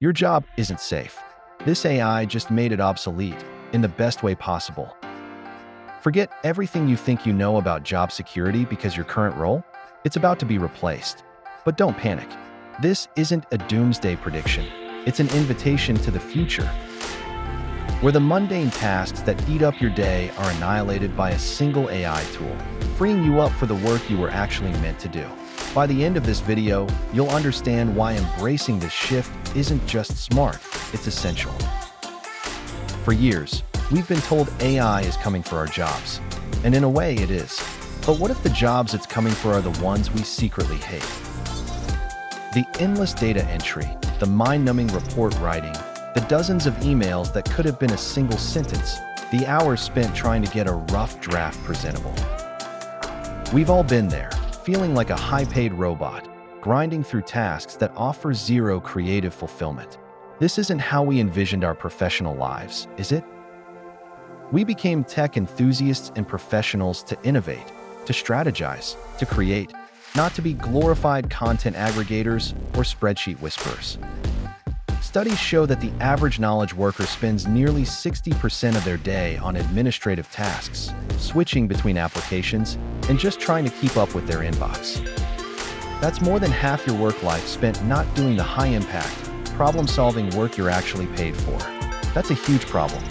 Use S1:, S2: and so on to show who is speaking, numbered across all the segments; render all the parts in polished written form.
S1: Your job isn't safe. This AI just made it obsolete in the best way possible. Forget everything you think you know about job security because your current role, it's about to be replaced. But don't panic. This isn't a doomsday prediction. It's an invitation to the future, where the mundane tasks that eat up your day are annihilated by a single AI tool, freeing you up for the work you were actually meant to do. By the end of this video, you'll understand why embracing this shift isn't just smart, it's essential. For years, we've been told AI is coming for our jobs, and in a way it is. But what if the jobs it's coming for are the ones we secretly hate? The endless data entry, the mind-numbing report writing, the dozens of emails that could have been a single sentence, the hours spent trying to get a rough draft presentable. We've all been there, feeling like a high-paid robot, grinding through tasks that offer zero creative fulfillment. This isn't how we envisioned our professional lives, is it? We became tech enthusiasts and professionals to innovate, to strategize, to create, not to be glorified content aggregators or spreadsheet whisperers. Studies show that the average knowledge worker spends nearly 60% of their day on administrative tasks, switching between applications and just trying to keep up with their inbox. That's more than half your work life spent not doing the high-impact, problem-solving work you're actually paid for. That's a huge problem.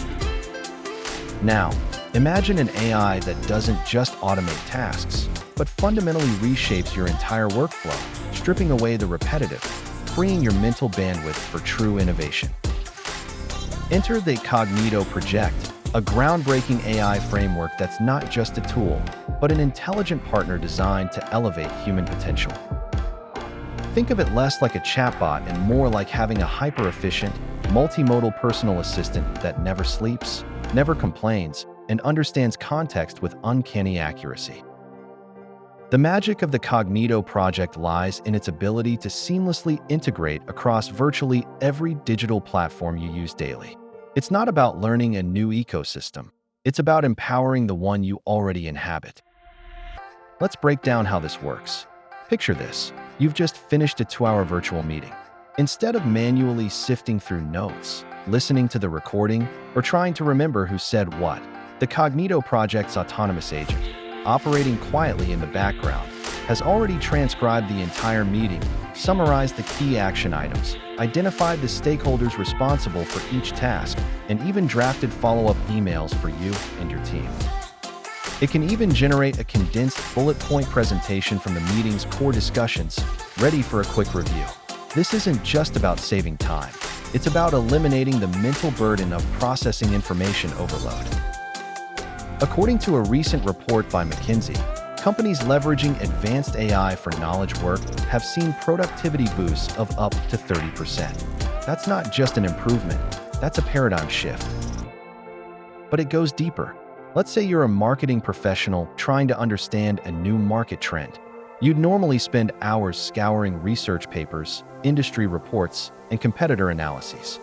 S1: Now, imagine an AI that doesn't just automate tasks, but fundamentally reshapes your entire workflow, stripping away the repetitive, freeing your mental bandwidth for true innovation. Enter the Cognito Project, a groundbreaking AI framework that's not just a tool, but an intelligent partner designed to elevate human potential. Think of it less like a chatbot and more like having a hyper-efficient, multimodal personal assistant that never sleeps, never complains, and understands context with uncanny accuracy. The magic of the Cognito project lies in its ability to seamlessly integrate across virtually every digital platform you use daily. It's not about learning a new ecosystem. It's about empowering the one you already inhabit. Let's break down how this works. Picture this. You've just finished a 2-hour virtual meeting. Instead of manually sifting through notes, listening to the recording, or trying to remember who said what, the Cognito project's autonomous agent, operating quietly in the background, has already transcribed the entire meeting, summarized the key action items, identified the stakeholders responsible for each task, and even drafted follow-up emails for you and your team. It can even generate a condensed bullet point presentation from the meeting's core discussions, ready for a quick review. This isn't just about saving time. It's about eliminating the mental burden of processing information overload. According to a recent report by McKinsey, companies leveraging advanced AI for knowledge work have seen productivity boosts of up to 30%. That's not just an improvement, that's a paradigm shift. But it goes deeper. Let's say you're a marketing professional trying to understand a new market trend. You'd normally spend hours scouring research papers, industry reports, and competitor analyses.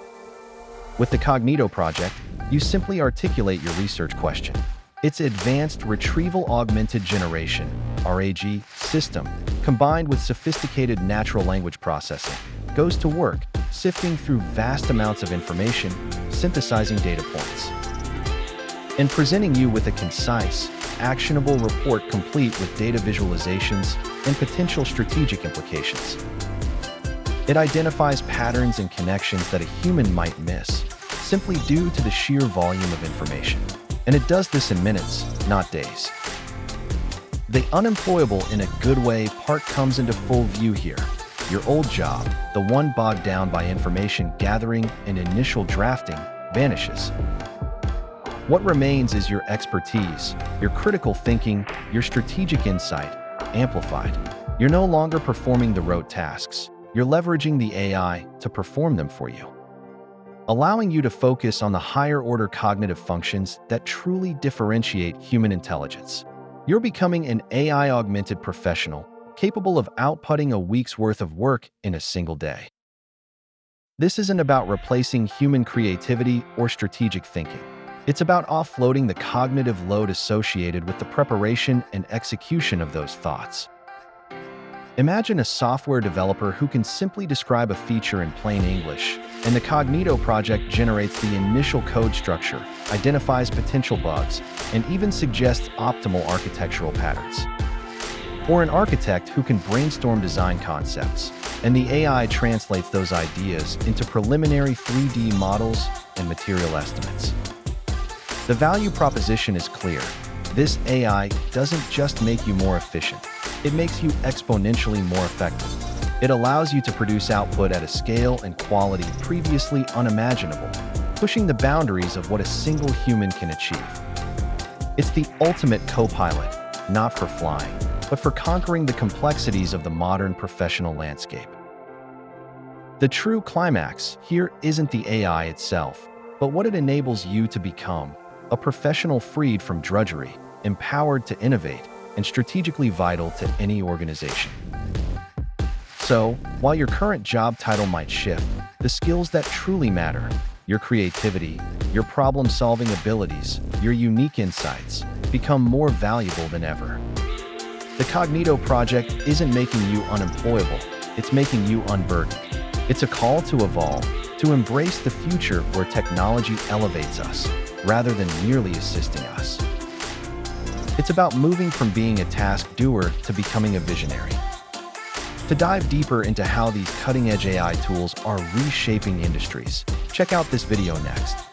S1: With the Cognito project, you simply articulate your research question. Its advanced Retrieval-Augmented Generation (RAG) system, combined with sophisticated natural language processing, goes to work, sifting through vast amounts of information, synthesizing data points, and presenting you with a concise, actionable report complete with data visualizations and potential strategic implications. It identifies patterns and connections that a human might miss, simply due to the sheer volume of information. And it does this in minutes, not days. The unemployable in a good way part comes into full view here. Your old job, the one bogged down by information gathering and initial drafting, vanishes. What remains is your expertise, your critical thinking, your strategic insight, amplified. You're no longer performing the rote tasks. You're leveraging the AI to perform them for you, allowing you to focus on the higher-order cognitive functions that truly differentiate human intelligence. You're becoming an AI-augmented professional, capable of outputting a week's worth of work in a single day. This isn't about replacing human creativity or strategic thinking. It's about offloading the cognitive load associated with the preparation and execution of those thoughts. Imagine a software developer who can simply describe a feature in plain English, And the Cognito project generates the initial code structure, identifies potential bugs, and even suggests optimal architectural patterns. Or an architect who can brainstorm design concepts, and the AI translates those ideas into preliminary 3D models and material estimates. The value proposition is clear. This AI doesn't just make you more efficient, it makes you exponentially more effective. It allows you to produce output at a scale and quality previously unimaginable, pushing the boundaries of what a single human can achieve. It's the ultimate co-pilot, not for flying, but for conquering the complexities of the modern professional landscape. The true climax here isn't the AI itself, but what it enables you to become, a professional freed from drudgery, empowered to innovate, and strategically vital to any organization. So, while your current job title might shift, the skills that truly matter, your creativity, your problem-solving abilities, your unique insights, become more valuable than ever. The Cognito project isn't making you unemployable, it's making you unburdened. It's a call to evolve, to embrace the future where technology elevates us, rather than merely assisting us. It's about moving from being a task doer to becoming a visionary. To dive deeper into how these cutting-edge AI tools are reshaping industries, check out this video next.